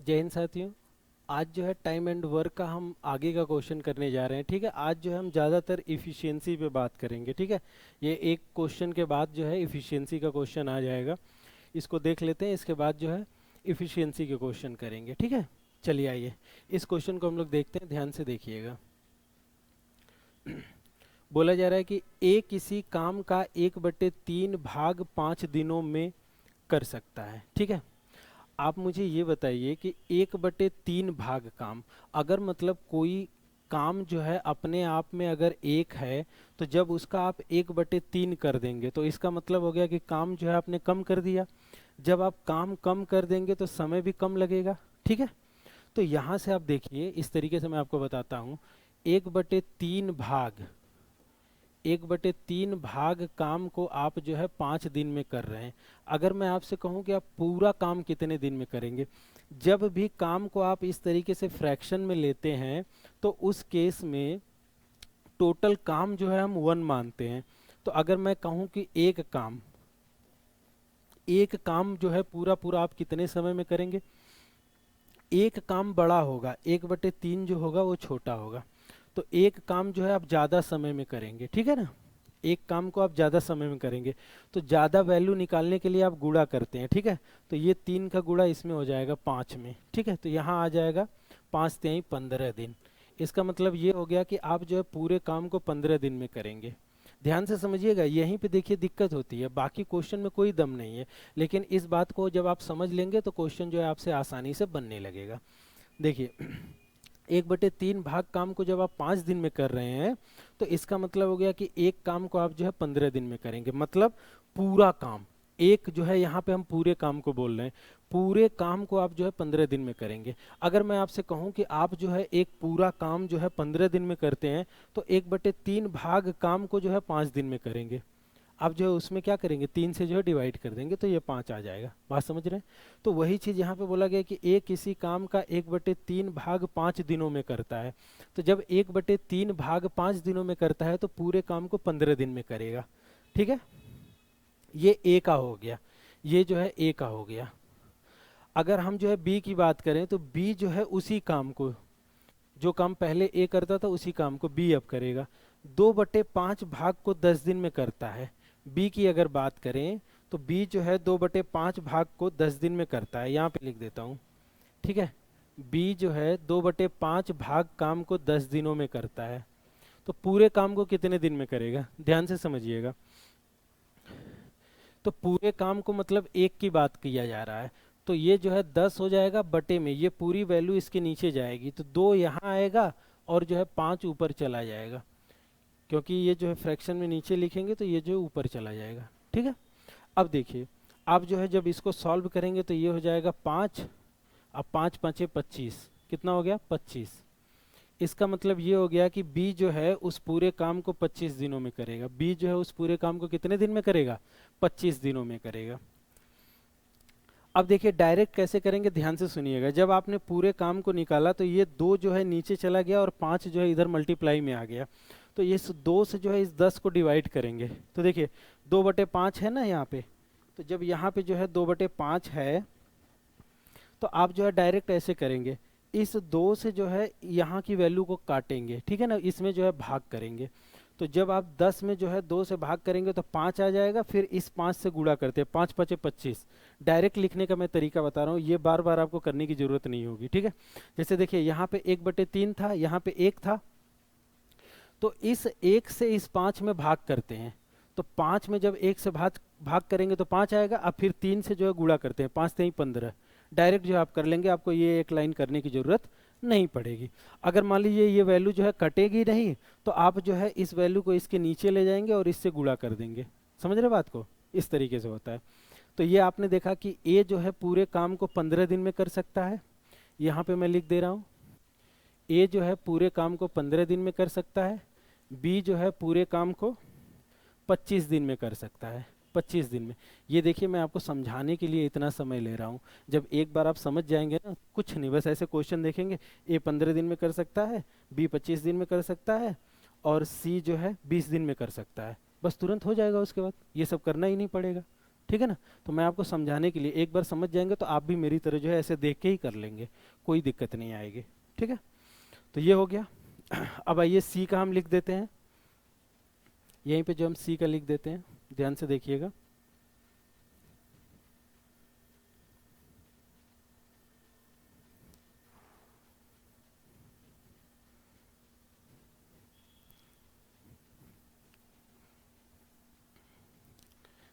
जय हिंद साथियों। आज जो है टाइम एंड वर्क का हम आगे का क्वेश्चन करने जा रहे हैं। ठीक है, आज जो है हम ज़्यादातर इफ़िशियंसी पे बात करेंगे। ठीक है, ये एक क्वेश्चन के बाद जो है इफ़िशियंसी का क्वेश्चन आ जाएगा। इसको देख लेते हैं, इसके बाद जो है इफ़िशियंसी के क्वेश्चन करेंगे। ठीक है, चलिए आइए इस क्वेश्चन को हम लोग देखते हैं, ध्यान से देखिएगा। बोला जा रहा है कि ए किसी काम का 1/3 भाग 5 दिनों में कर सकता है। ठीक है, आप मुझे ये बताइए कि 1/3 भाग काम, अगर मतलब कोई काम जो है अपने आप में अगर एक है, तो जब उसका आप 1/3 कर देंगे तो इसका मतलब हो गया कि काम जो है आपने कम कर दिया। जब आप काम कम कर देंगे तो समय भी कम लगेगा। ठीक है, तो यहाँ से आप देखिए, इस तरीके से मैं आपको बताता हूँ। 1/3 भाग काम को आप जो है 5 दिन में कर रहे हैं। अगर मैं आपसे कहूं कि आप पूरा काम कितने दिन में करेंगे, जब भी काम को आप इस तरीके से फ्रैक्शन में लेते हैं तो उस केस में टोटल काम जो है हम 1 मानते हैं। तो अगर मैं कहूं कि एक काम जो है पूरा पूरा आप कितने समय में करेंगे, एक काम बड़ा होगा, 1/3 जो होगा वो छोटा होगा। तो एक काम जो है आप ज़्यादा समय में करेंगे। ठीक है ना, एक काम को आप ज़्यादा समय में करेंगे तो ज़्यादा वैल्यू निकालने के लिए आप गुणा करते हैं। ठीक है, तो ये 3 का गुणा इसमें हो जाएगा 5 में। ठीक है, तो यहाँ आ जाएगा 5×3 = 15 दिन। इसका मतलब ये हो गया कि आप जो है पूरे काम को 15 दिन में करेंगे। ध्यान से समझिएगा, यहीं पे देखिए दिक्कत होती है, बाकी क्वेश्चन में कोई दम नहीं है, लेकिन इस बात को जब आप समझ लेंगे तो क्वेश्चन जो है आपसे आसानी से बनने लगेगा। देखिए 1/3 भाग काम को जब आप 5 दिन में कर रहे हैं तो इसका मतलब हो गया कि एक काम को आप जो है 15 दिन में करेंगे। मतलब पूरा काम, एक जो है यहाँ पे हम पूरे काम को बोल रहे हैं, पूरे काम को आप जो है 15 दिन में करेंगे। अगर मैं आपसे कहूँ कि आप जो है एक पूरा काम जो है 15 दिन में करते हैं तो 1/3 भाग काम को जो है 5 दिन में करेंगे। आप जो है उसमें क्या करेंगे, 3 से जो है डिवाइड कर देंगे तो ये 5 आ जाएगा। बात समझ रहे हैं? तो वही चीज़ यहाँ पे बोला गया कि ए किसी काम का 1/3 भाग 5 दिनों में करता है। तो जब 1/3 भाग 5 दिनों में करता है तो पूरे काम को 15 दिन में करेगा। ठीक है, ये ए का हो गया, ये जो है ए का हो गया। अगर हम जो है बी की बात करें तो बी जो है उसी काम को, जो काम पहले ए करता था उसी काम को बी अब करेगा। 2/5 भाग को 10 दिन में करता है। बी की अगर बात करें तो बी जो है 2/5 भाग को 10 दिन में करता है, यहाँ पे लिख देता हूँ। ठीक है, बी जो है 2/5 भाग काम को 10 दिनों में करता है। तो पूरे काम को कितने दिन में करेगा, ध्यान से समझिएगा। तो पूरे काम को मतलब एक की बात किया जा रहा है, तो ये जो है 10 हो जाएगा बटे में, ये पूरी वैल्यू इसके नीचे जाएगी तो 2 यहाँ आएगा और जो है 5 ऊपर चला जाएगा, क्योंकि ये जो है फ्रैक्शन में नीचे लिखेंगे तो ये जो है ऊपर चला जाएगा। ठीक है, अब देखिए, आप जो है जब इसको सॉल्व करेंगे तो ये हो जाएगा 5। अब 5 5 25, कितना हो गया 25। इसका मतलब ये हो गया कि बी जो है उस पूरे काम को 25 दिनों में करेगा। बी जो है उस पूरे काम को कितने दिन में करेगा, 25 दिनों में करेगा। अब देखिए डायरेक्ट कैसे करेंगे, ध्यान से सुनिएगा। जब आपने पूरे काम को निकाला तो ये 2 जो है नीचे चला गया और 5 जो है इधर मल्टीप्लाई में आ गया। तो इस 2 से जो है इस 10 को डिवाइड करेंगे तो देखिए 2/5 है ना यहाँ पे। तो जब यहाँ पे जो है 2/5 है तो आप जो है डायरेक्ट ऐसे करेंगे, इस 2 से जो है यहाँ की वैल्यू को काटेंगे। ठीक है ना, इसमें जो है भाग करेंगे। तो जब आप 10 में जो है 2 से भाग करेंगे तो 5 आ जाएगा, फिर इस 5 से गुणा करते हैं, 5 5 25। डायरेक्ट लिखने का मैं तरीका बता रहा हूँ, ये बार बार आपको करने की जरूरत नहीं होगी। ठीक है, जैसे देखिए यहाँ पे 1/3 था, यहाँ पे 1 था, तो इस 1 से इस 5 में भाग करते हैं। तो 5 में जब 1 से भाग भाग करेंगे तो 5 आएगा। अब फिर 3 से जो है गुणा करते हैं, 5 3 15। डायरेक्ट जो है आप कर लेंगे, आपको ये एक लाइन करने की जरूरत नहीं पड़ेगी। अगर मान लीजिए ये वैल्यू जो है कटेगी नहीं तो आप जो है इस वैल्यू को इसके नीचे ले जाएंगे और इससे गुणा कर देंगे। समझ रहे बात को, इस तरीके से होता है। तो ये आपने देखा कि ए जो है पूरे काम को 15 दिन में कर सकता है, यहाँ पे मैं लिख दे रहा हूँ। ए जो है पूरे काम को 15 दिन में कर सकता है, बी जो है पूरे काम को 25 दिन में कर सकता है। 25 दिन में, ये देखिए मैं आपको समझाने के लिए इतना समय ले रहा हूँ। जब एक बार आप समझ जाएंगे ना, कुछ नहीं, बस ऐसे क्वेश्चन देखेंगे, ए 15 दिन में कर सकता है, बी 25 दिन में कर सकता है और सी जो है 20 दिन में कर सकता है, बस तुरंत हो जाएगा। उसके बाद ये सब करना ही नहीं पड़ेगा। ठीक है ना। तो मैं आपको समझाने के लिए, एक बार समझ जाएंगे तो आप भी मेरी तरह जो है ऐसे देख के ही कर लेंगे, कोई दिक्कत नहीं आएगी। ठीक है, तो ये हो गया। अब आइए सी का हम लिख देते हैं, यहीं पे जो हम सी का लिख देते हैं, ध्यान से देखिएगा।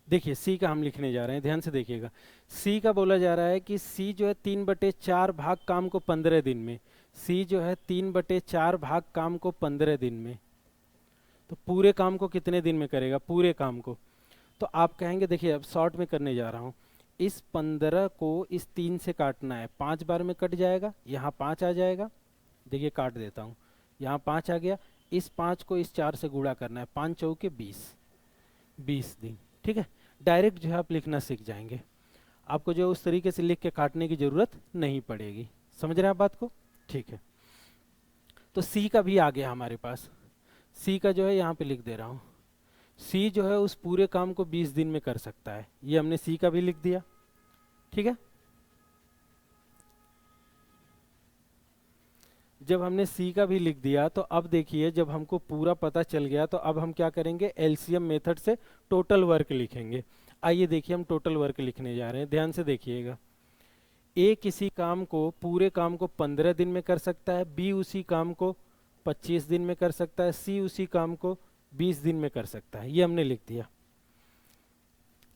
देखिए सी का हम लिखने जा रहे हैं, ध्यान से देखिएगा। सी का बोला जा रहा है कि सी जो है 3/4 भाग काम को 15 दिन में, सी जो है 3/4 भाग काम को 15 दिन में, तो पूरे काम को कितने दिन में करेगा, पूरे काम को। तो आप कहेंगे, देखिए अब शॉर्ट में करने जा रहा हूँ, इस 15 को इस 3 से काटना है, 5 बार में कट जाएगा, यहाँ 5 आ जाएगा, देखिए काट देता हूँ, यहाँ 5 आ गया, इस 5 को इस 4 से गुणा करना है, 5 चौके 20, 20 दिन। ठीक है, डायरेक्ट जो है आप लिखना सीख जाएंगे, आपको जो उस तरीके से लिख के काटने की जरूरत नहीं पड़ेगी। समझ रहे हैं आप बात को? ठीक है, तो सी का भी आ गया हमारे पास, सी का जो है यहाँ पे लिख दे रहा हूँ। सी जो है उस पूरे काम को 20 दिन में कर सकता है, ये हमने सी का भी लिख दिया। ठीक है, जब हमने सी का भी लिख दिया तो अब देखिए जब हमको पूरा पता चल गया तो अब हम क्या करेंगे, एलसीएम मेथड से टोटल वर्क लिखेंगे। आइए देखिए हम टोटल वर्क लिखने जा रहे हैं, ध्यान से देखिएगा। ए किसी काम को, पूरे काम को 15 दिन में कर सकता है, बी उसी काम को 25 दिन में कर सकता है, सी उसी काम को 20 दिन में कर सकता है, ये हमने लिख दिया।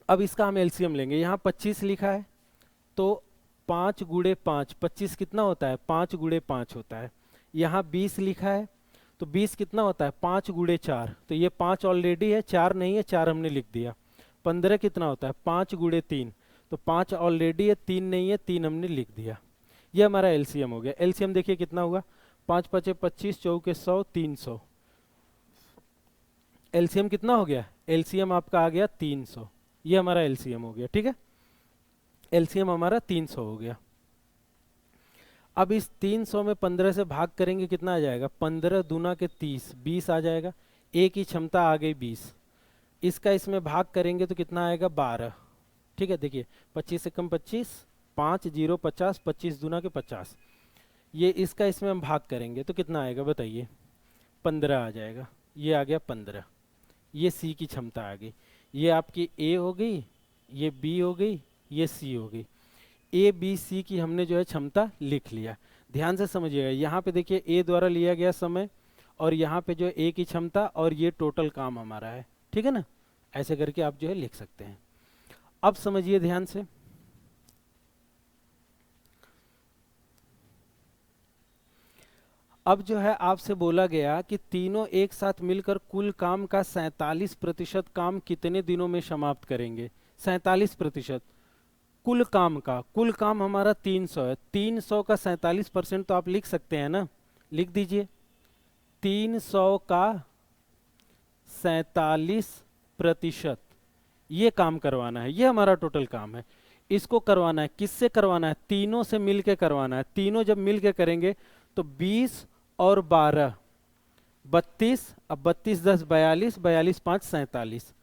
अब इसका हम एलसीएम लेंगे, यहाँ 25 लिखा है तो 5 गुणे 5, 25 कितना होता है, 5 गुणे 5 होता है। यहाँ 20 लिखा है तो 20 कितना होता है, 5 गुणे 4, तो ये 5 ऑलरेडी है, 4 नहीं है, 4 हमने लिख दिया। 15 कितना होता है, 5 गुणे 3, तो 5 ऑलरेडी है, 3 नहीं है, 3 हमने लिख दिया। ये हमारा एलसीएम हो गया। एलसीएम देखिए कितना हुआ, 5 5 25, चौके 100, 300। एलसीएम कितना हो गया, एलसीएम आपका आ गया 300, ये हमारा एलसीएम हो गया। ठीक है, एलसीएम हमारा 300 हो गया। अब इस 300 में 15 से भाग करेंगे, कितना आ जाएगा, 15 दूना के 30, 20 आ जाएगा, ए की क्षमता आ गई 20। इसका इसमें भाग करेंगे तो कितना आएगा, 12। ठीक है, देखिए 25 से कम 25, 5 0 50, 25 दूना के 50, ये इसका इसमें हम भाग करेंगे तो कितना आएगा बताइए, 15 आ जाएगा, ये आ गया 15। ये सी की क्षमता आ गई, ये आपकी ए हो गई, ये बी हो गई, ये सी हो गई। ए बी सी की हमने जो है क्षमता लिख लिया। ध्यान से समझिएगा, यहाँ पे देखिए ए द्वारा लिया गया समय और यहाँ पे जो ए की क्षमता और ये टोटल काम हमारा है। ठीक है ना, ऐसे करके आप जो है लिख सकते हैं। अब समझिए ध्यान से, अब जो है आपसे बोला गया कि तीनों एक साथ मिलकर कुल काम का 47% काम कितने दिनों में समाप्त करेंगे। 47% कुल काम का, कुल काम हमारा 300 है, 300 का 47% तो आप लिख सकते हैं ना, लिख दीजिए। 300 का 47% ये काम करवाना है, ये हमारा टोटल काम है। इसको करवाना है, किससे करवाना है, तीनों से मिलके करवाना है। तीनों जब मिलके करेंगे तो 20 और 12 32, अब 32 10 42, 42 5 47,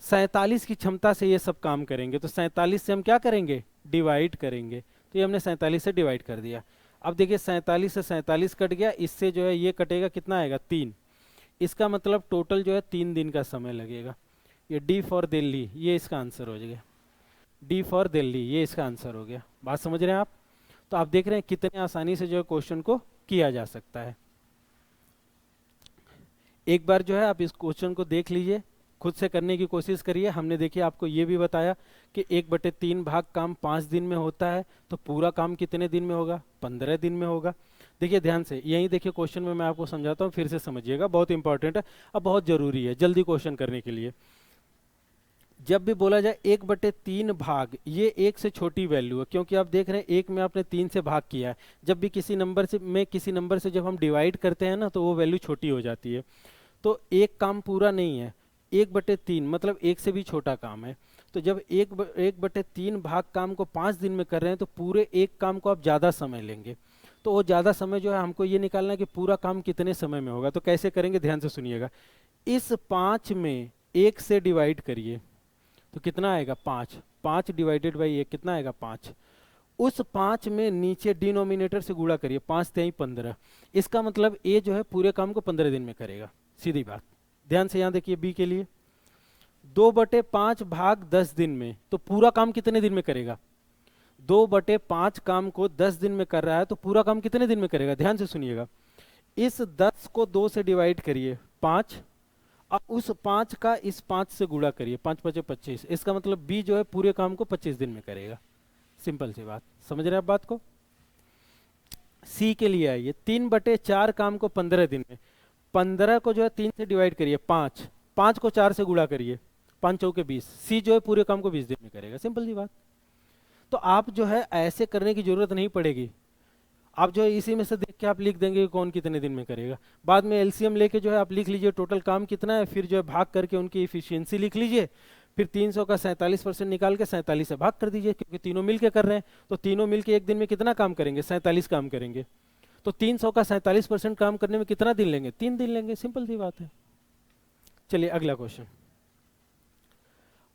47 की क्षमता से ये सब काम करेंगे। तो 47 से हम क्या करेंगे, डिवाइड करेंगे, तो ये हमने 47 से डिवाइड कर दिया। अब देखिए 47 से 47 कट गया, इससे जो है ये कटेगा, कितना आएगा 3। इसका मतलब टोटल जो है 3 दिन का समय लगेगा। ये डी फॉर दिल्ली, ये इसका आंसर हो जाएगा, डी फॉर दिल्ली, ये इसका आंसर हो गया। बात समझ रहे हैं आप? तो आप देख रहे हैं कितने आसानी से जो है क्वेश्चन को किया जा सकता है। एक बार जो है आप इस क्वेश्चन को देख लीजिए, खुद से करने की कोशिश करिए। हमने देखिए आपको ये भी बताया कि 1/3 भाग काम 5 दिन में होता है, तो पूरा काम कितने दिन में होगा, 15 दिन में होगा। देखिए ध्यान से, यही देखिए क्वेश्चन में मैं आपको समझाता हूँ, फिर से समझिएगा, बहुत इंपॉर्टेंट है, अब बहुत जरूरी है जल्दी क्वेश्चन करने के लिए। जब भी बोला जाए 1/3 भाग, ये 1 से छोटी वैल्यू है, क्योंकि आप देख रहे हैं 1 में आपने 3 से भाग किया है। जब भी किसी नंबर से जब हम डिवाइड करते हैं ना, तो वो वैल्यू छोटी हो जाती है। तो एक काम पूरा नहीं है, 1/3 मतलब 1 से भी छोटा काम है। तो जब 1/3 भाग काम को 5 दिन में कर रहे हैं, तो पूरे एक काम को आप ज़्यादा समय लेंगे। तो वो ज़्यादा समय जो है हमको ये निकालना है कि पूरा काम कितने समय में होगा। तो कैसे करेंगे, ध्यान से सुनिएगा। इस 5 में 1 से डिवाइड करिए, तो कितना आएगा 5, 5 डिवाइडेड बाई 1 कितना आएगा 5। उस 5 में नीचे डिनोमिनेटर से गुणा करिए, 5 तेई 15, इसका मतलब ए जो है पूरे काम को 15 दिन में करेगा, सीधी बात। ध्यान से यहाँ देखिए बी के लिए 2/5 भाग 10 दिन में, तो पूरा काम कितने दिन में करेगा। 2/5 काम को 10 दिन में कर रहा है तो पूरा काम कितने दिन में करेगा, ध्यान से सुनिएगा। इस 10 को 2 से डिवाइड करिए 5, अब उस 5 का इस 5 से गुणा करिए, 5 5 25, इसका मतलब बी जो है पूरे काम को 25 दिन में करेगा। सिंपल सी बात, समझ रहे हैं आप बात को। सी के लिए आइए 3/4 काम को 15 दिन में, 15 को जो है 3 से डिवाइड करिए 5, 5 को 4 से गुणा करिए, 5 चौके 20, सी जो है पूरे काम को 20 दिन में करेगा। सिंपल सी बात। तो आप जो है ऐसे करने की जरूरत नहीं पड़ेगी, आप जो है इसी में से देख के आप लिख देंगे कि कौन कितने दिन में करेगा। बाद में एलसीएम लेके जो है आप लिख लीजिए टोटल काम कितना है, फिर जो है भाग करके उनकी इफिशियंसी लिख लीजिए, फिर 300 का 47% निकाल के 47 से भाग कर दीजिए, क्योंकि तीनों मिल के कर रहे हैं, तो तीनों मिल के एक दिन में कितना काम करेंगे, 47 काम करेंगे। तो 300 का 47% काम करने में कितना दिन लेंगे, 3 दिन लेंगे। सिंपल सी बात है। चलिए अगला क्वेश्चन।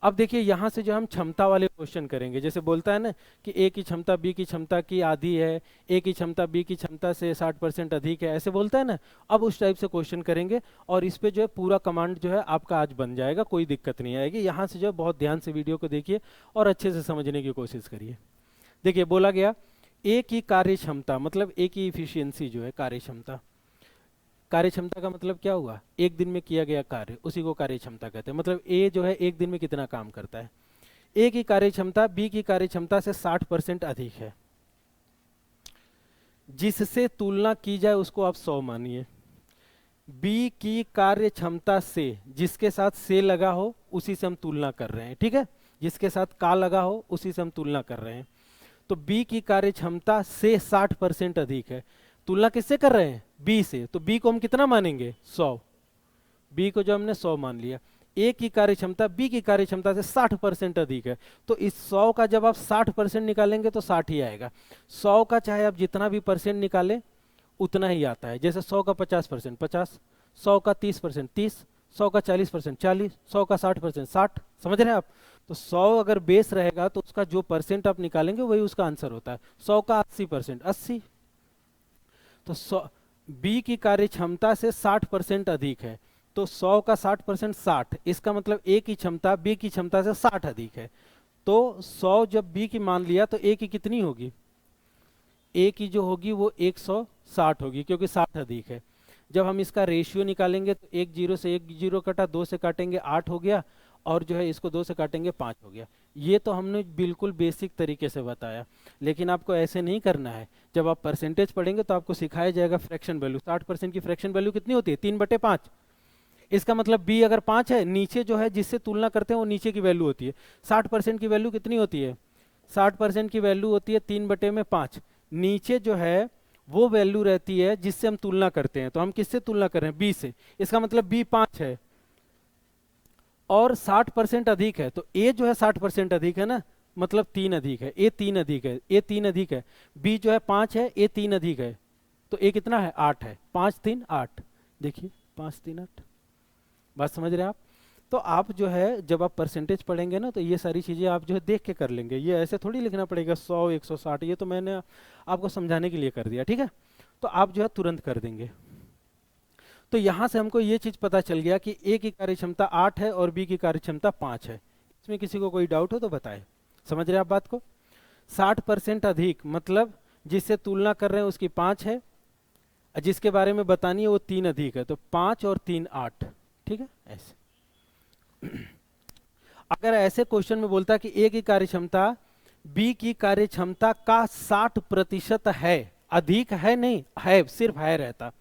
अब देखिए यहां से जो हम क्षमता वाले क्वेश्चन करेंगे, जैसे बोलता है ना कि ए की क्षमता बी की क्षमता की आधी है, ए की क्षमता बी की क्षमता से 60% अधिक है, ऐसे बोलता है ना। अब उस टाइप से क्वेश्चन करेंगे और इस पे जो है पूरा कमांड जो है आपका आज बन जाएगा, कोई दिक्कत नहीं आएगी। यहाँ से जो है बहुत ध्यान से वीडियो को देखिए और अच्छे से समझने की कोशिश करिए। देखिए बोला गया ए की कार्य क्षमता, मतलब ए की इफिशियंसी जो है कार्य क्षमता। कार्य क्षमता का मतलब क्या हुआ, एक दिन में किया गया कार्य, उसी को कार्य क्षमता कहते हैं। मतलब ए जो है एक दिन में कितना काम करता है। ए की कार्य क्षमता बी की कार्य क्षमता से 60% अधिक है, जिससे तुलना की जाए उसको आप 100 मानिए। बी की कार्य क्षमता से, जिसके साथ से लगा हो उसी से हम तुलना कर रहे हैं, ठीक है। जिसके साथ का लगा हो उसी से हम तुलना कर रहे हैं। तो बी की कार्य क्षमता से 60% अधिक है। तुलना किससे कर रहे हैं, बी से, तो बी को हम कितना मानेंगे 100। बी को जो हमने 100 मान लिया। ए की कार्य क्षमता बी की कार्य क्षमता से 60% अधिक है, तो इस 100 का जब आप 60% निकालेंगे तो 60 ही आएगा। 100 का चाहे आप जितना भी परसेंट निकालें उतना ही आता है। जैसे 100 का 50% 50, 100 का 30% 30, 100 का 40% 40, 100 का 60% 60। समझ रहे हैं आप। तो 100 अगर बेस रहेगा तो उसका जो परसेंट आप निकालेंगे वही उसका आंसर होता है। 100 का 80% 80। तो 100 बी की कार्य क्षमता से 60% अधिक है, तो 100 का 60% 60, इसका मतलब ए की क्षमता बी की क्षमता से 60 अधिक है। तो 100 जब बी की मान लिया तो ए की कितनी होगी, ए की जो होगी वो 160 होगी, क्योंकि 60 अधिक है। जब हम इसका रेशियो निकालेंगे तो 1 0 से 1 0 कटा, 2 से काटेंगे 8 हो गया, और जो है इसको 2 से काटेंगे 5 हो गया। ये तो हमने बिल्कुल बेसिक तरीके से बताया, लेकिन आपको ऐसे नहीं करना है। जब आप परसेंटेज पढ़ेंगे तो आपको सिखाया जाएगा फ्रैक्शन वैल्यू। 60% की फ्रैक्शन वैल्यू कितनी होती है, 3/5। इसका मतलब बी अगर 5 है, नीचे जो है जिससे तुलना करते हैं वो नीचे की वैल्यू होती है। 60% की वैल्यू कितनी होती है, 60% की वैल्यू होती है 3/5। नीचे जो है वो वैल्यू रहती है जिससे हम तुलना करते हैं। तो हम किससे तुलना कर रहे हैं, बी से। इसका मतलब बी 5 है और 60% अधिक है, तो ए जो है 60% अधिक है ना, मतलब 3 अधिक है, ए 3 अधिक है, ए 3 अधिक है। बी जो है 5 है, ए 3 अधिक है, तो ए कितना है 8 है। 5 3 8, देखिए 5 3 8। बात समझ रहे हैं आप। तो आप जो है जब आप परसेंटेज पढ़ेंगे ना तो ये सारी चीजें आप जो है देख के कर लेंगे। ये ऐसे थोड़ी लिखना पड़ेगा 100 160, ये तो मैंने आपको समझाने के लिए कर दिया, ठीक है। तो आप जो है तुरंत कर देंगे। तो यहां से हमको ये चीज पता चल गया कि ए की कार्य क्षमता 8 है और बी की कार्य क्षमता 5 है। इसमें किसी को कोई डाउट हो तो बताएं। समझ रहे हैं आप बात को। 60% अधिक मतलब जिससे तुलना कर रहे हैं उसकी 5 है, जिसके बारे में बतानी है वो 3 अधिक है, तो 5 और 3 8, ठीक है। ऐसे अगर ऐसे क्वेश्चन में बोलता कि ए की कार्य क्षमता बी की कार्य क्षमता का 60% है, अधिक है नहीं है, सिर्फ है रहता,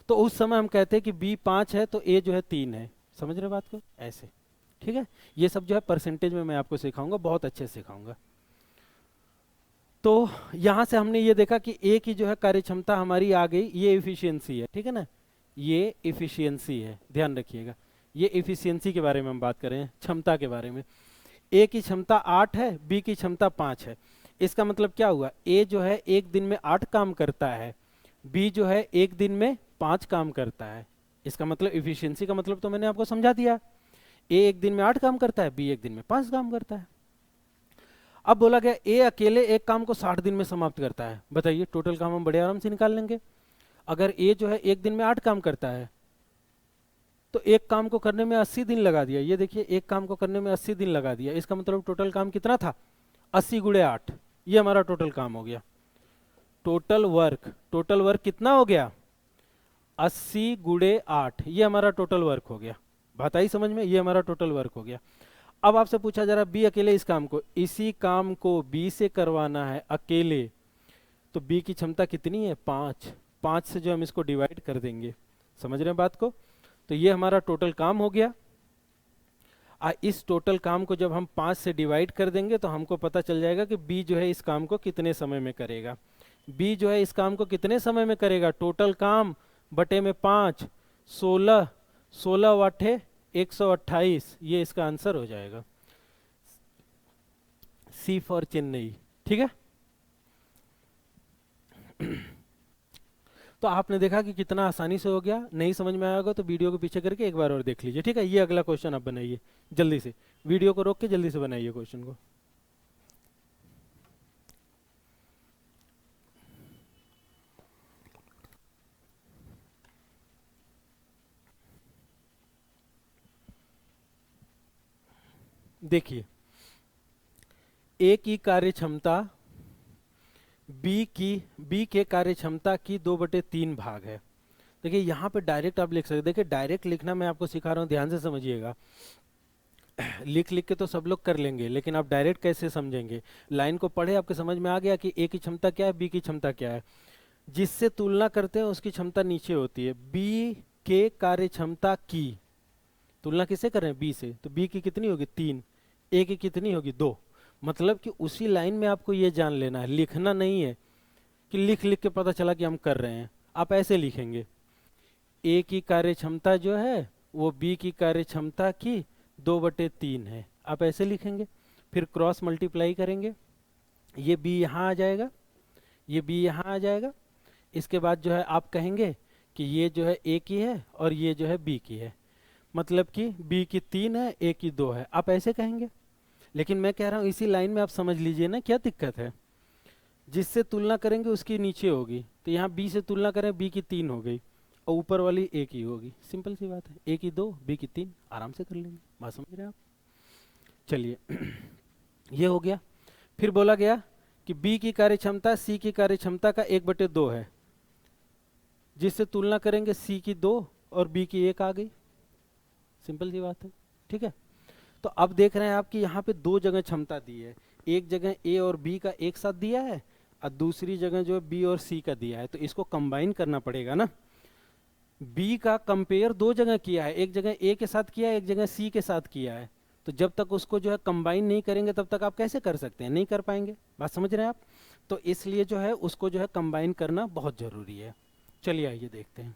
तो उस समय हम कहते हैं कि बी 5 है तो ए जो है 3 है। समझ रहे बात को, ऐसे, ठीक है। ये सब जो है परसेंटेज में मैं आपको सिखाऊंगा, बहुत अच्छे से सिखाऊंगा। तो यहां से हमने ये देखा कि ए की जो है कार्य क्षमता हमारी आ गई, ये इफिशियंसी है, ठीक है ना, ये इफिशियंसी है, ध्यान रखिएगा। ये इफिशियंसी के बारे में हम बात कर रहे हैं, क्षमता के बारे में। ए की क्षमता 8 है, बी की क्षमता 5 है। इसका मतलब क्या हुआ, ए जो है एक दिन में 8 काम करता है, बी जो है एक दिन में 5 काम करता है। इसका मतलब इफिशियंसी का मतलब तो मैंने आपको समझा दिया। ए एक दिन में 8 काम करता है, बी एक दिन में 5 काम करता है। अब बोला गया ए अकेले एक काम को 60 दिन में समाप्त करता है। बताइए टोटल काम हम बड़े आराम से निकाल लेंगे। अगर ए जो है एक दिन में 8 काम करता है तो एक काम को करने में 80 दिन लगा दिया। ये देखिए एक काम को करने में 80 दिन लगा दिया, इसका मतलब टोटल काम कितना था, 80 गुणे 8, ये हमारा टोटल काम हो गया। टोटल वर्क कितना हो गया, 80 गुणे 8, ये हमारा टोटल वर्क हो गया। बात आई समझ में, ये हमारा टोटल वर्क हो गया। अब आपसे पूछा जा रहा बी अकेले इसी काम को बी से करवाना है अकेले, तो बी की क्षमता कितनी है, 5 से जो हम इसको डिवाइड कर देंगे, समझ रहे हैं बात को, तो ये हमारा टोटल काम हो गया। इस टोटल काम को जब हम 5 से डिवाइड कर देंगे तो हमको पता चल जाएगा कि बी जो है इस काम को कितने समय में करेगा। बी जो है इस काम को कितने समय में करेगा, टोटल काम बटे में 5, 16 वाटे 128, ये इसका आंसर हो जाएगा, सी फॉर चेन्नई। ठीक है तो आपने देखा कि कितना आसानी से हो गया। नहीं समझ में आया होगा तो वीडियो को पीछे करके एक बार और देख लीजिए। ठीक है, ये अगला क्वेश्चन आप बनाइए जल्दी से, वीडियो को रोक के जल्दी से बनाइए क्वेश्चन को। देखिए ए की कार्य क्षमता बी के कार्य क्षमता की 2/3 भाग है। देखिए यहाँ पे डायरेक्ट आप लिख सकते, देखिए डायरेक्ट लिखना मैं आपको सिखा रहा हूँ, ध्यान से समझिएगा। लिख के तो सब लोग कर लेंगे, लेकिन आप डायरेक्ट कैसे समझेंगे, लाइन को पढ़े आपके समझ में आ गया कि ए की क्षमता क्या है, बी की क्षमता क्या है। जिससे तुलना करते हैं उसकी क्षमता नीचे होती है। बी के कार्य क्षमता की तुलना किससे कर रहे हैं, बी से, तो बी की कितनी होगी 3, ए की कितनी होगी 2। मतलब कि उसी लाइन में आपको ये जान लेना है, लिखना नहीं है कि लिख लिख के पता चला कि हम कर रहे हैं। आप ऐसे लिखेंगे, ए की कार्य क्षमता जो है वो बी की कार्य क्षमता की 2/3 है, आप ऐसे लिखेंगे। फिर क्रॉस मल्टीप्लाई करेंगे, ये बी यहाँ आ जाएगा, ये बी यहाँ आ जाएगा। इसके बाद जो है आप कहेंगे कि ये जो है ए की है और ये जो है बी की है, मतलब कि बी की 3 है, ए की 2 है, आप ऐसे कहेंगे। लेकिन मैं कह रहा हूँ इसी लाइन में आप समझ लीजिए ना, क्या दिक्कत है। जिससे तुलना करेंगे उसकी नीचे होगी, तो यहाँ बी से तुलना करें, बी की 3 हो गई और ऊपर वाली ए की होगी, सिंपल सी बात है, ए की 2 बी की 3, आराम से कर लेंगे। बात समझ रहे हैं आप। चलिए ये हो गया। फिर बोला गया कि बी की कार्य क्षमता सी की कार्य क्षमता का 1/2 है, जिससे तुलना करेंगे सी की 2 और बी की 1 आ गई, सिंपल सी बात है। ठीक है, तो अब देख रहे हैं आप कि यहाँ पे 2 जगह क्षमता दी है, एक जगह ए और बी का एक साथ दिया है और दूसरी जगह जो है बी और सी का दिया है, तो इसको कंबाइन करना पड़ेगा ना। बी का कंपेयर 2 जगह किया है, एक जगह ए के साथ किया है, एक जगह सी के साथ किया है, तो जब तक उसको जो है कंबाइन नहीं करेंगे तब तक आप कैसे कर सकते हैं, नहीं कर पाएंगे। बात समझ रहे हैं आप। तो इसलिए जो है उसको जो है कंबाइन करना बहुत जरूरी है। चलिए आइए देखते हैं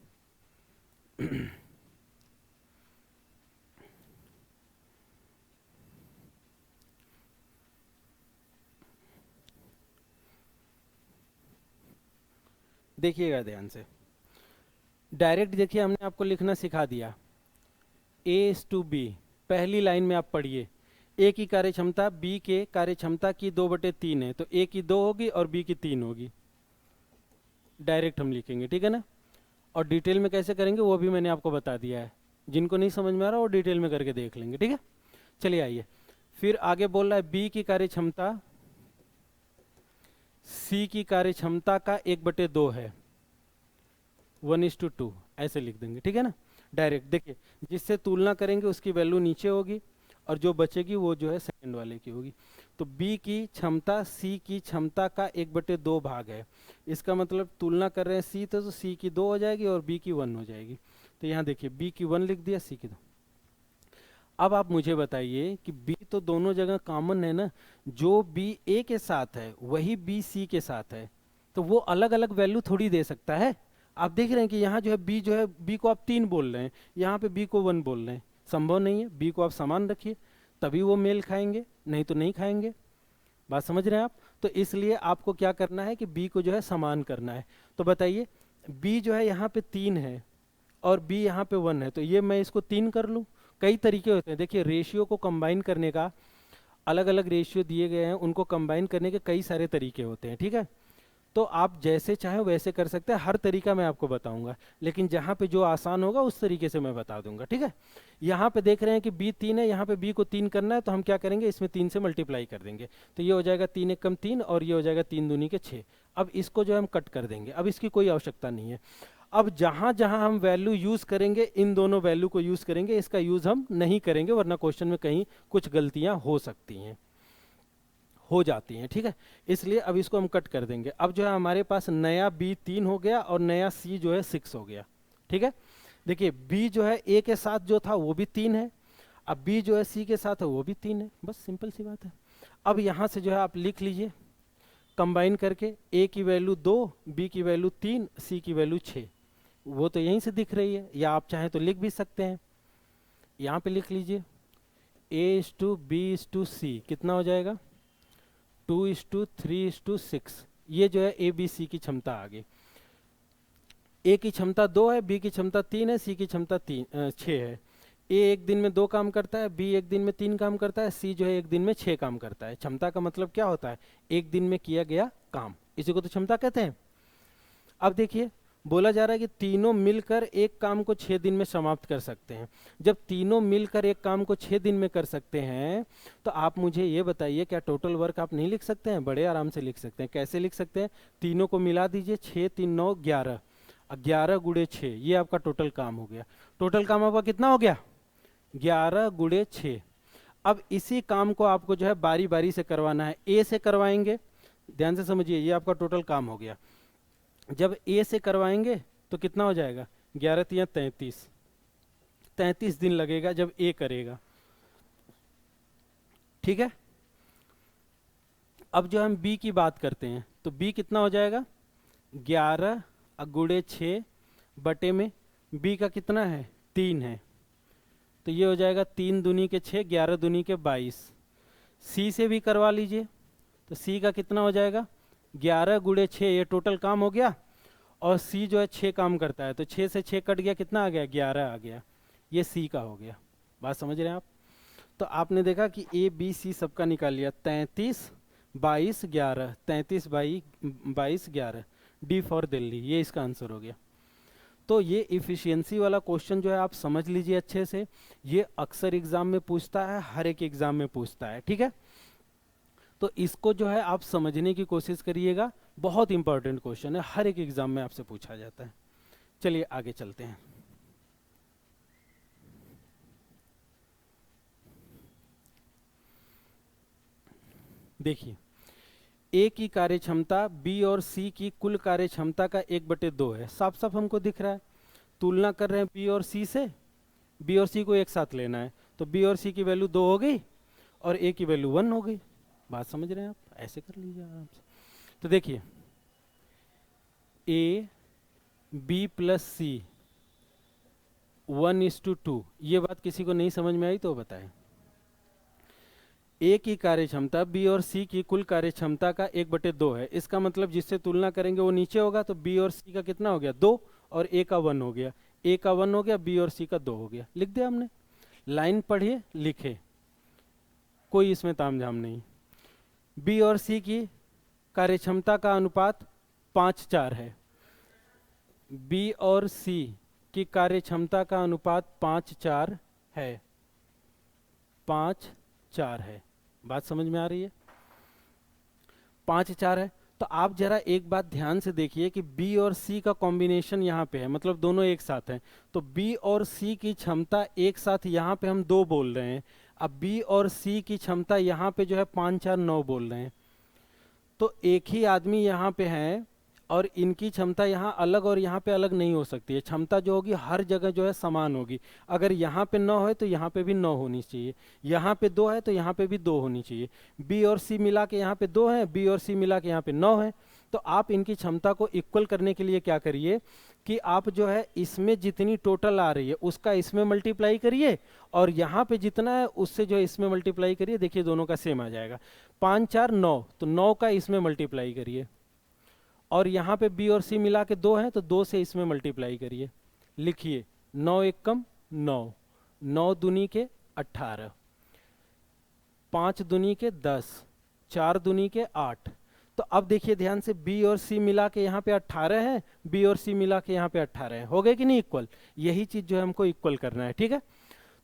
देखिएगा ध्यान से, डायरेक्ट देखिए हमने आपको लिखना सिखा दिया, A/B, पहली लाइन में आप पढ़िए, ए की कार्य क्षमता बी के कार्य क्षमता की 2/3 है, तो ए की 2 होगी और बी की 3 होगी, डायरेक्ट हम लिखेंगे। ठीक है ना, और डिटेल में कैसे करेंगे वो भी मैंने आपको बता दिया है, जिनको नहीं समझ में आ रहा वो डिटेल में करके देख लेंगे। ठीक है, चलिए आइए फिर आगे बोल रहा है बी की कार्य क्षमता सी की कार्य क्षमता का 1/2 है, 1:2 ऐसे लिख देंगे। ठीक है ना, डायरेक्ट देखिए, जिससे तुलना करेंगे उसकी वैल्यू नीचे होगी और जो बचेगी वो जो है सेकंड वाले की होगी। तो बी की क्षमता सी की क्षमता का 1/2 भाग है, इसका मतलब तुलना कर रहे हैं सी तो सी की 2 हो जाएगी और बी की 1 हो जाएगी। तो यहाँ देखिए बी की 1 लिख दिया, सी की 2। अब आप मुझे बताइए कि बी तो दोनों जगह कॉमन है ना, जो बी ए के साथ है वही बी सी के साथ है, तो वो अलग अलग वैल्यू थोड़ी दे सकता है। आप देख रहे हैं कि यहाँ जो है बी को आप 3 बोल रहे हैं, यहाँ पे बी को 1 बोल रहे हैं, संभव नहीं है। बी को आप समान रखिए तभी वो मेल खाएंगे, नहीं तो नहीं खाएंगे। बात समझ रहे हैं आप। तो इसलिए आपको क्या करना है कि बी को जो है समान करना है। तो बताइए बी जो है यहाँ पे 3 है और बी यहाँ पे 1 है, तो ये मैं इसको 3 कर लूँ, कई तरीके होते हैं। देखिए रेशियो को कंबाइन करने का, अलग अलग रेशियो दिए गए हैं, उनको कंबाइन करने के कई सारे तरीके होते हैं, ठीक है। तो आप जैसे चाहें वैसे कर सकते हैं, हर तरीका मैं आपको बताऊंगा, लेकिन जहाँ पे जो आसान होगा उस तरीके से मैं बता दूंगा, ठीक है। यहाँ पे देख रहे हैं कि b 3 है, यहाँ पे b को 3 करना है, तो हम क्या करेंगे, इसमें 3 से मल्टीप्लाई कर देंगे, तो ये हो जाएगा 3 एक कम 3, और ये हो जाएगा 3 दूनी के 6। अब इसको जो है हम कट कर देंगे, अब इसकी कोई आवश्यकता नहीं है। अब जहाँ जहाँ हम वैल्यू यूज़ करेंगे, इन दोनों वैल्यू को यूज़ करेंगे, इसका यूज़ हम नहीं करेंगे, वरना क्वेश्चन में कहीं कुछ गलतियाँ हो सकती हैं, हो जाती हैं, ठीक है। इसलिए अब इसको हम कट कर देंगे। अब जो है हमारे पास नया b 3 हो गया और नया c जो है 6 हो गया, ठीक है। देखिए b जो है a के साथ जो था वो भी 3 है, अब b जो है c के साथ है वो भी 3 है, बस सिंपल सी बात है। अब यहाँ से जो है आप लिख लीजिए कंबाइन करके, a की वैल्यू 2, b की वैल्यू 3, c की वैल्यू 6, वो तो यहीं से दिख रही है, या आप चाहें तो लिख भी सकते हैं। यहाँ पे लिख लीजिए a:b:c कितना हो जाएगा, 2:3:6। ये जो है ए बी सी की क्षमता आ गई। ए की क्षमता 2 है, बी की क्षमता 3 है, सी की क्षमता 6 है। ए एक दिन में 2 काम करता है, बी एक दिन में 3 काम करता है, सी जो है एक दिन में 6 काम करता है। क्षमता का मतलब क्या होता है, एक दिन में किया गया काम, इसी को तो क्षमता कहते हैं। अब देखिए बोला जा रहा है कि तीनों मिलकर एक काम को 6 दिन में समाप्त कर सकते हैं। जब तीनों मिलकर एक काम को 6 दिन में कर सकते हैं, तो आप मुझे ये बताइए क्या टोटल वर्क आप नहीं लिख सकते हैं, बड़े आराम से लिख सकते हैं। कैसे लिख सकते हैं, तीनों को मिला दीजिए, 6 3 9 11, 11 गुणे 6, ये आपका टोटल काम हो गया। टोटल काम आपका कितना हो गया, 11 गुणे 6। अब इसी काम को आपको जो है बारी बारी से करवाना है। ए से करवाएंगे, ध्यान से समझिए, ये आपका टोटल काम हो गया। जब ए से करवाएंगे तो कितना हो जाएगा, 11 3 33, 33 दिन लगेगा जब ए करेगा, ठीक है। अब जो हम बी की बात करते हैं तो बी कितना हो जाएगा, 11 गुणे 6 बटे में बी का कितना है, 3 है, तो ये हो जाएगा 3 दूनी के 6, 11 दूनी के 22। सी से भी करवा लीजिए, तो सी का कितना हो जाएगा, 11 गुणे 6, ये टोटल काम हो गया, और सी जो है 6 काम करता है, तो 6 से 6 कट गया, कितना आ गया, 11 आ गया, ये सी का हो गया। बात समझ रहे हैं आप। तो आपने देखा कि ए बी सी सबका निकाल लिया, 33 22 11, 33 22 11, डी फॉर दिल्ली, ये इसका आंसर हो गया। तो ये इफिशियंसी वाला क्वेश्चन जो है आप समझ लीजिए अच्छे से, ये अक्सर एग्जाम में पूछता है, हर एक एग्जाम में पूछता है, ठीक है। तो इसको जो है आप समझने की कोशिश करिएगा, बहुत इंपॉर्टेंट क्वेश्चन है, हर एक एग्जाम में आपसे पूछा जाता है। चलिए आगे चलते हैं। देखिए ए की कार्य क्षमता बी और सी की कुल कार्य क्षमता का 1/2 है, साफ साफ हमको दिख रहा है। तुलना कर रहे हैं बी और सी से, बी और सी को एक साथ लेना है, तो बी और सी की वैल्यू 2 हो गई और ए की वैल्यू 1 हो गई। बात समझ रहे हैं आप, ऐसे कर लीजिए आराम से। तो देखिए ए बी प्लस सी 1:2, ये बात किसी को नहीं समझ में आई तो बताएं। ए की कार्य क्षमता बी और सी की कुल कार्य क्षमता का 1/2 है, इसका मतलब जिससे तुलना करेंगे वो नीचे होगा, तो बी और सी का कितना हो गया, 2, और ए का 1 हो गया, ए का 1 हो गया, बी और सी का 2 हो गया। लिख दिया हमने, लाइन पढ़िए लिखे, कोई इसमें तामझाम नहीं। बी और सी की कार्य क्षमता का अनुपात 5:4 है, बी और सी की कार्य क्षमता का अनुपात 5:4 है, 5:4 है। बात समझ में आ रही है, 5:4 है। तो आप जरा एक बात ध्यान से देखिए कि B और C का कॉम्बिनेशन यहाँ पे है, मतलब दोनों एक साथ हैं, तो B और C की क्षमता एक साथ यहाँ पे हम 2 बोल रहे हैं, अब B और C की क्षमता यहाँ पे जो है 5 4 9 बोल रहे हैं, तो एक ही आदमी यहाँ पे है और इनकी क्षमता यहाँ अलग और यहाँ पे अलग नहीं हो सकती है। क्षमता जो होगी हर जगह जो है समान होगी। अगर यहाँ पे 9 है तो यहाँ पे भी 9 होनी चाहिए, यहाँ पे 2 है तो यहाँ पे भी 2 होनी चाहिए। बी और सी मिला के यहाँ पे 2 है, बी और सी मिला के यहाँ पे 9 है। तो आप इनकी क्षमता को इक्वल करने के लिए क्या करिए कि आप जो है इसमें जितनी टोटल आ रही है उसका इसमें मल्टीप्लाई करिए, और यहाँ पे जितना है उससे जो है इसमें मल्टीप्लाई करिए, देखिए दोनों का सेम आ जाएगा। 5 4 9, तो 9 का इसमें मल्टीप्लाई करिए, और यहाँ पे बी और सी मिला के 2 है तो 2 से इसमें मल्टीप्लाई करिए। लिखिए 9 1 कम 9, 9 दूनी के 18, 5 दूनी के 10, 4 दूनी के 8। तो अब देखिए ध्यान से, बी और सी मिला के यहाँ पे 18 है, बी और सी मिला के यहाँ पे 18 है, हो गए कि नहीं इक्वल? यही चीज जो है हमको इक्वल करना है, ठीक है।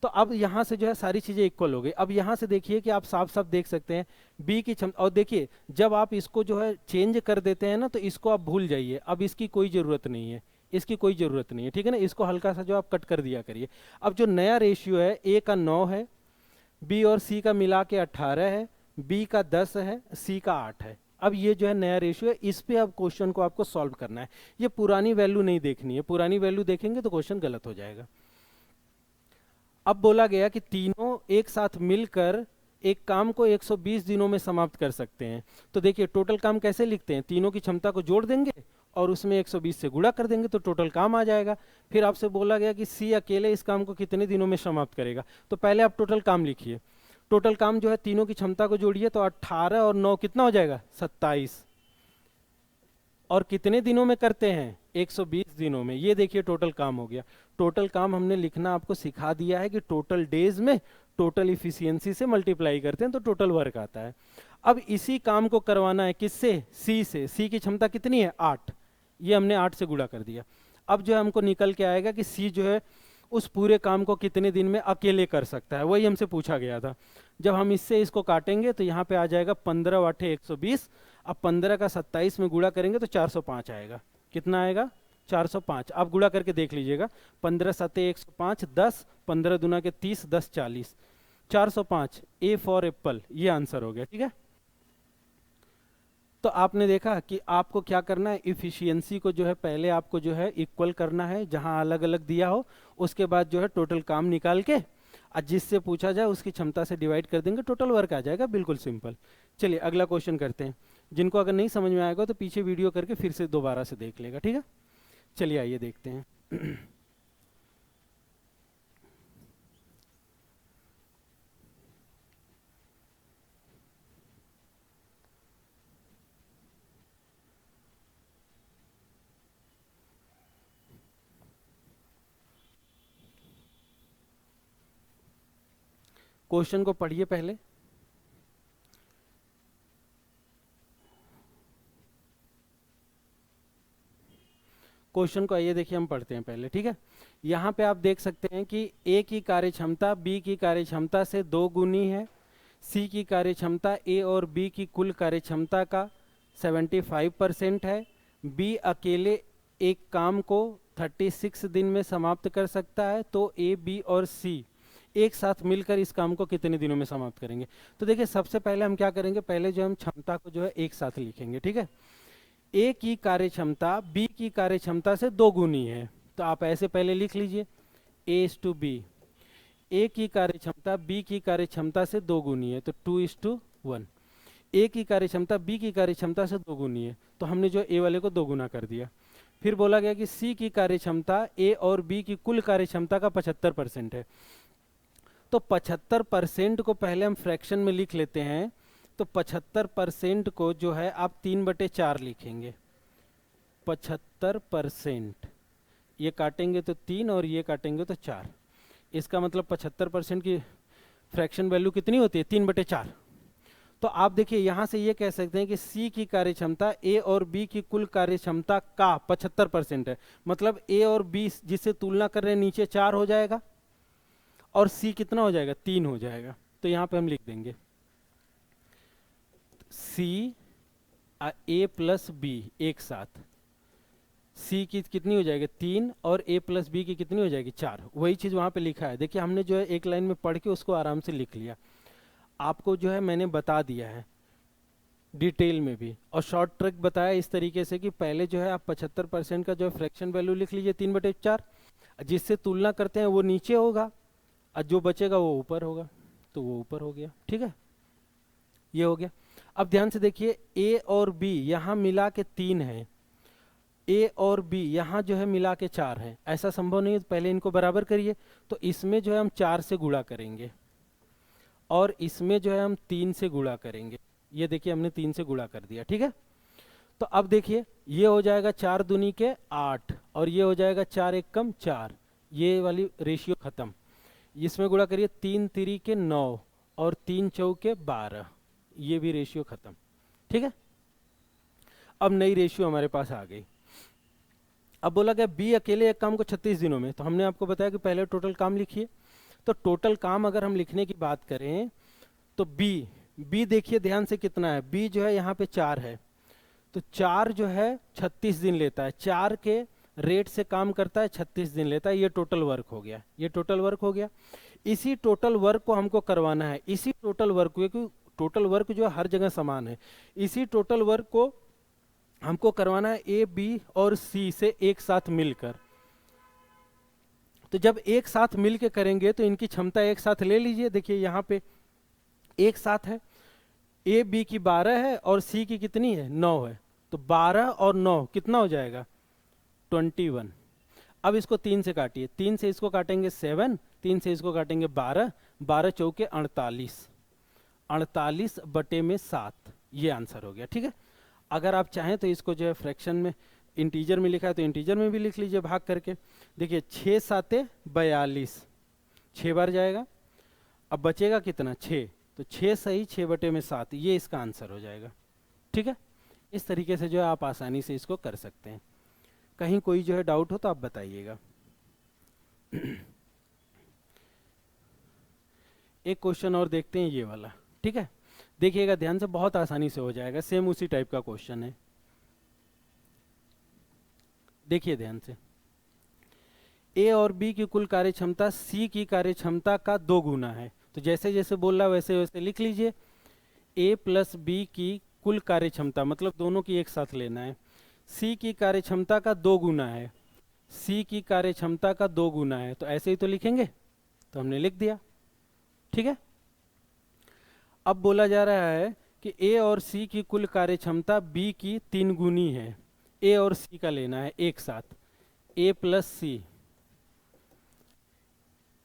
तो अब यहाँ से जो है सारी चीजें इक्वल हो गई। अब यहाँ से देखिए कि आप साफ साफ देख सकते हैं बी की क्षमता, और देखिए जब आप इसको जो है चेंज कर देते हैं ना, तो इसको आप भूल जाइए, अब इसकी कोई जरूरत नहीं है, इसकी कोई जरूरत नहीं है, ठीक है ना। इसको हल्का सा जो आप कट कर दिया करिए। अब जो नया रेशियो है, ए का 9 है, बी और सी का मिला के 18 है, बी का 10 है, सी का 8 है। अब ये जो है नया रेशियो है, इस पे अब क्वेश्चन को आपको सॉल्व करना है। ये पुरानी वैल्यू नहीं देखनी है, पुरानी वैल्यू देखेंगे तो क्वेश्चन गलत हो जाएगा। अब बोला गया कि तीनों एक साथ मिलकर एक काम को 120 दिनों में समाप्त कर सकते हैं। तो देखिए टोटल काम कैसे लिखते हैं, तीनों की क्षमता को जोड़ देंगे और उसमें 120 से गुणा कर देंगे तो टोटल काम आ जाएगा। फिर आपसे बोला गया कि सी अकेले इस काम को कितने दिनों में समाप्त करेगा। तो पहले आप टोटल काम लिखिए। टोटल काम जो है तीनों की क्षमता को जोड़िए तो 18 और 9 कितना हो जाएगा, 27। और कितने दिनों में करते हैं, 120 दिनों में। ये देखिए टोटल काम हो गया। टोटल काम हमने लिखना आपको सिखा दिया है कि टोटल डेज में टोटल इफिशियंसी से मल्टीप्लाई करते हैं तो टोटल वर्क आता है। अब इसी काम को करवाना है किससे, सी से। सी की क्षमता कितनी है, 8, ये हमने 8 से गुणा कर दिया। अब जो है हमको निकल के आएगा कि सी जो है उस पूरे काम को कितने दिन में अकेले कर सकता है, वही हमसे पूछा गया था। जब हम इससे इसको काटेंगे तो यहाँ पे आ जाएगा 15 वाटे 120। अब 15 का 27 में गुणा करेंगे तो 405 आएगा। कितना आएगा, 405। आप गुणा करके देख लीजिएगा, 15 सते 105, 10, 15 दूना के 30, 10 40, 405। ए फॉर एप्पल, ये आंसर हो गया, ठीक है। तो आपने देखा कि आपको क्या करना है, इफिशियंसी को जो है पहले आपको जो है इक्वल करना है जहां अलग अलग दिया हो, उसके बाद जो है टोटल काम निकाल के और जिससे पूछा जाए उसकी क्षमता से डिवाइड कर देंगे, टोटल वर्क आ जाएगा, बिल्कुल सिंपल। चलिए अगला क्वेश्चन करते हैं। जिनको अगर नहीं समझ में आएगा तो पीछे वीडियो करके फिर से दोबारा से देख लेगा, ठीक है। चलिए आइए देखते हैं। क्वेश्चन को पढ़िए पहले। क्वेश्चन को आइए देखिए हम पढ़ते हैं पहले, ठीक है। यहाँ पे आप देख सकते हैं कि ए की कार्य क्षमता बी की कार्य क्षमता से 2 गुनी है। सी की कार्य क्षमता ए और बी की कुल कार्य क्षमता का 75% है। बी अकेले एक काम को 36 दिन में समाप्त कर सकता है। तो ए, बी और सी एक साथ मिलकर इस काम को कितने दिनों में समाप्त करेंगे। तो देखिए सबसे पहले हम क्या करेंगे, पहले जो हम क्षमता को जो है एक साथ लिखेंगे, ठीक है। ए की कार्य क्षमता बी की कार्य क्षमता से 2 गुनी है, तो आप ऐसे पहले लिख लीजिए, A/B। ए की कार्य क्षमता बी की कार्य क्षमता से 2 गुनी है तो 2:1। ए की कार्य क्षमता बी की कार्य क्षमता से 2 गुनी है तो हमने जो ए वाले को 2 गुना कर दिया। फिर बोला गया कि सी की कार्य क्षमता ए और बी की कुल कार्य क्षमता का 75% है। तो 75% को पहले हम फ्रैक्शन में लिख लेते हैं। तो 75% को जो है आप 3/4 लिखेंगे। 75%, ये काटेंगे तो 3 और ये काटेंगे तो 4। इसका मतलब 75% की फ्रैक्शन वैल्यू कितनी होती है, 3/4। तो आप देखिए यहाँ से ये कह सकते हैं कि सी की कार्य क्षमता ए और बी की कुल कार्य क्षमता का 75% है। मतलब ए और बी जिससे तुलना कर रहे हैं नीचे 4 हो जाएगा और सी कितना हो जाएगा, 3 हो जाएगा। तो यहाँ पे हम लिख देंगे सी ए प्लस बी एक साथ, सी की कितनी हो जाएगी 3 और ए प्लस बी की कितनी हो जाएगी 4। वही चीज़ वहाँ पे लिखा है। देखिए हमने जो है एक लाइन में पढ़ के उसको आराम से लिख लिया। आपको जो है मैंने बता दिया है डिटेल में भी, और शॉर्ट ट्रिक बताया इस तरीके से कि पहले जो है आप 75% का जो है फ्रैक्शन वैल्यू लिख लीजिए 3/4, जिससे तुलना करते हैं वो नीचे होगा और जो बचेगा वो ऊपर होगा, तो वो ऊपर हो गया, ठीक है। ये हो गया। अब ध्यान से देखिए ए और बी यहाँ मिला के 3 है, ए और बी यहाँ जो है मिला के 4 है। ऐसा संभव नहीं है, पहले इनको बराबर करिए। तो इसमें जो है हम 4 से गुणा करेंगे और इसमें जो है हम 3 से गुणा करेंगे। ये देखिए हमने 3 से गुणा कर दिया, ठीक है। तो अब देखिए ये हो जाएगा 4 दूनी के 8 और ये हो जाएगा 4 एक कम 4, ये वाली रेशियो खत्म। इसमें गुणा करिए, 3 तिरी के 9 और 3 चौके 12, ये भी रेशियो खत्म। ठीक है, अब नई रेशियो हमारे पास आ गई। अब बोला गया बी अकेले एक काम को 36 दिनों में, तो हमने आपको बताया कि पहले टोटल काम लिखिए। तो टोटल काम अगर हम लिखने की बात करें तो बी देखिए ध्यान से कितना है, बी जो है यहाँ पे 4 है, तो 4 जो है 36 दिन लेता है, 4 के रेट से काम करता है, 36 दिन लेता है। ये टोटल वर्क हो गया, ये टोटल वर्क हो गया। इसी टोटल वर्क को हमको करवाना है, इसी टोटल वर्क को, क्योंकि टोटल वर्क जो है हर जगह समान है, इसी टोटल वर्क को हमको करवाना है ए बी और सी से एक साथ मिलकर। तो जब एक साथ मिलकर करेंगे तो इनकी क्षमता एक साथ ले लीजिए, देखिए यहाँ पे एक साथ है, ए बी की 12 है और सी की कितनी है 9 है, तो 12 और 9 कितना हो जाएगा 21। अब इसको 3 से काटिए, 3 से इसको काटेंगे 7, 3 से इसको काटेंगे 12, 12 चौके 48, 48 बटे में 7, ये आंसर हो गया। ठीक है, अगर आप चाहें तो इसको जो है फ्रैक्शन में इंटीजर में लिखा है तो इंटीजर में भी लिख लीजिए भाग करके। देखिए 6 7 42, 6 बार जाएगा, अब बचेगा कितना 6, तो 6 सही 6 बटे में 7, ये इसका आंसर हो जाएगा। ठीक है, इस तरीके से जो है आप आसानी से इसको कर सकते हैं। कहीं कोई जो है डाउट हो तो आप बताइएगा। एक क्वेश्चन और देखते हैं ये वाला। ठीक है, देखिएगा ध्यान से, बहुत आसानी से हो जाएगा, सेम उसी टाइप का क्वेश्चन है। देखिए ध्यान से, ए और बी की कुल कार्य क्षमता सी की कार्य क्षमता का 2 गुना है। तो जैसे जैसे बोल रहा है वैसे वैसे लिख लीजिए। ए प्लस बी की कुल कार्य क्षमता, मतलब दोनों की एक साथ लेना है, सी की कार्य क्षमता का 2 गुना है, सी की कार्य क्षमता का 2 गुना है, तो ऐसे ही तो लिखेंगे, तो हमने लिख दिया। ठीक है, अब बोला जा रहा है कि ए और सी की कुल कार्य क्षमता बी की 3 गुनी है। ए और सी का लेना है एक साथ, ए प्लस सी,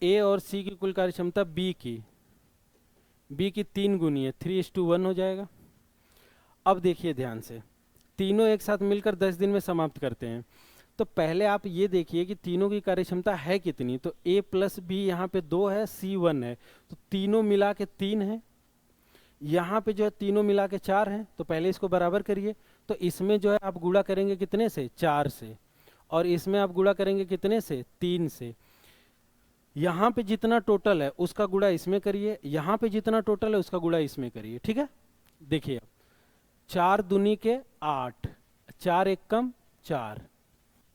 ए और सी की कुल कार्य क्षमता बी की 3 गुनी है, 3:1 हो जाएगा। अब देखिए ध्यान से, तीनों एक साथ मिलकर 10 दिन में समाप्त करते हैं। तो पहले आप ये देखिए कि तीनों की कार्य क्षमता है कितनी, तो a प्लस बी यहाँ पे 2 है, c 1 है, तो तीनों मिला के 3 है, यहाँ पे जो है तीनों मिला के 4 है, तो पहले इसको बराबर करिए। तो इसमें जो है आप गुणा करेंगे कितने से 4 से, और इसमें आप गुणा करेंगे कितने से 3 से। यहाँ पे जितना टोटल है उसका गुणा इसमें करिए, यहाँ पे जितना टोटल है उसका गुणा इसमें करिए। ठीक है, देखिए 4 दूनी के 8, 4 एक कम 4,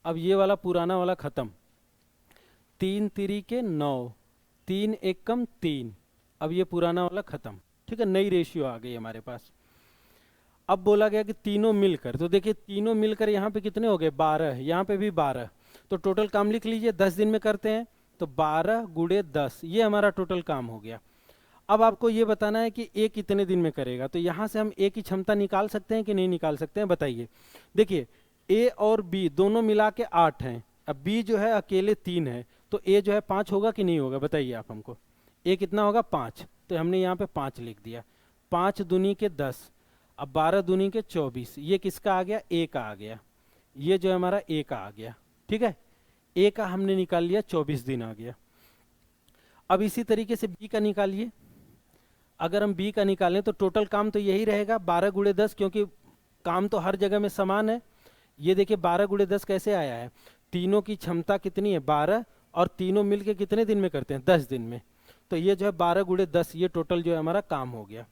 अब ये वाला पुराना वाला खत्म, 3 तिरी के 9, 3 एक कम 3, अब ये पुराना वाला खत्म। ठीक है, नई रेशियो आ गई हमारे पास। अब बोला गया कि तीनों मिलकर, तो देखिए तीनों मिलकर यहाँ पे कितने हो गए 12, यहाँ पे भी 12, तो टोटल काम लिख लीजिए, 10 दिन में करते हैं, तो 12 गुणे 10, ये हमारा टोटल काम हो गया। अब आपको ये बताना है कि ए कितने दिन में करेगा, तो यहाँ से हम ए की क्षमता निकाल सकते हैं कि नहीं निकाल सकते हैं, बताइए। देखिए ए और बी दोनों मिला के 8 हैं, अब बी जो है अकेले 3 है, तो ए जो है 5 होगा कि नहीं होगा, बताइए आप हमको। ए कितना होगा 5, तो हमने यहाँ पे 5 लिख दिया। 5 दूनी के 10, अब 12 दूनी के 24, ये किसका आ गया ए का आ गया, ये जो है हमारा ए का आ गया। ठीक है, ए का हमने निकाल लिया, 24 दिन आ गया। अब इसी तरीके से बी का निकालिए, अगर हम बी का निकालें तो टोटल काम तो यही रहेगा 12 गुणे 10, क्योंकि काम तो हर जगह में समान है। ये देखिए 12 गुणे 10 कैसे आया है, तीनों की क्षमता कितनी है 12, और तीनों मिलके कितने दिन में करते हैं 10 दिन में, तो ये जो है 12 गुणे 10, ये टोटल जो है हमारा काम हो गया।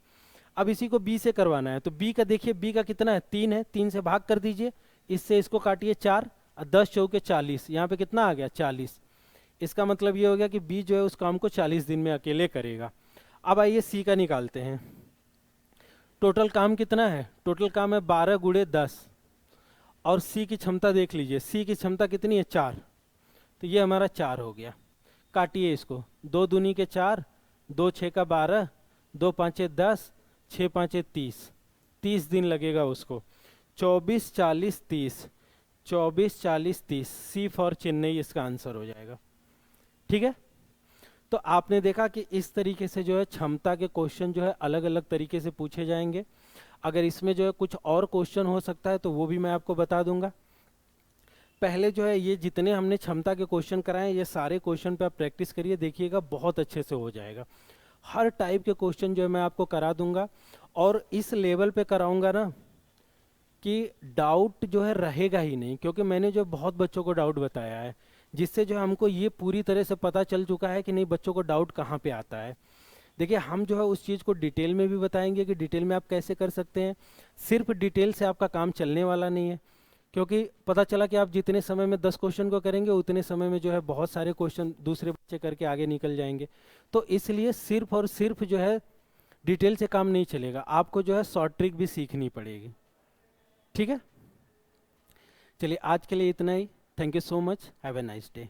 अब इसी को बी से करवाना है, तो बी का देखिए, बी का कितना है 3 है, 3 से भाग कर दीजिए, इससे इसको काटिए 4, 10 चौके 40, यहाँ पे कितना आ गया 40। इसका मतलब ये हो गया कि बी जो है उस काम को 40 दिन में अकेले करेगा। अब आइए सी का निकालते हैं, टोटल काम कितना है, टोटल काम है 12 गुणे 10, और सी की क्षमता देख लीजिए, सी की क्षमता कितनी है 4, तो ये हमारा 4 हो गया। काटिए इसको, 2 दूनी के 4, 2 6 का 12, 2 5 10, 6 5 30, 30 दिन लगेगा उसको, 24 40 30, 24 40 30, सी फॉर चेन्नई इसका आंसर हो जाएगा। ठीक है, तो आपने देखा कि इस तरीके से जो है क्षमता के क्वेश्चन जो है अलग अलग तरीके से पूछे जाएंगे। अगर इसमें जो है कुछ और क्वेश्चन हो सकता है तो वो भी मैं आपको बता दूंगा। पहले जो है ये जितने हमने क्षमता के क्वेश्चन कराए ये सारे क्वेश्चन पे आप प्रैक्टिस करिए, देखिएगा बहुत अच्छे से हो जाएगा। हर टाइप के क्वेश्चन जो है मैं आपको करा दूंगा, और इस लेवल पे कराऊंगा ना कि डाउट जो है रहेगा ही नहीं, क्योंकि मैंने जो बहुत बच्चों को डाउट बताया है, जिससे जो हमको ये पूरी तरह से पता चल चुका है कि नहीं बच्चों को डाउट कहाँ पे आता है। देखिए हम जो है उस चीज़ को डिटेल में भी बताएंगे कि डिटेल में आप कैसे कर सकते हैं। सिर्फ डिटेल से आपका काम चलने वाला नहीं है, क्योंकि पता चला कि आप जितने समय में 10 क्वेश्चन को करेंगे उतने समय में जो है बहुत सारे क्वेश्चन दूसरे बच्चे करके आगे निकल जाएंगे। तो इसलिए सिर्फ और सिर्फ जो है डिटेल से काम नहीं चलेगा, आपको जो है शॉर्ट ट्रिक भी सीखनी पड़ेगी। ठीक है, चलिए आज के लिए इतना ही। Thank you so much, have a nice day.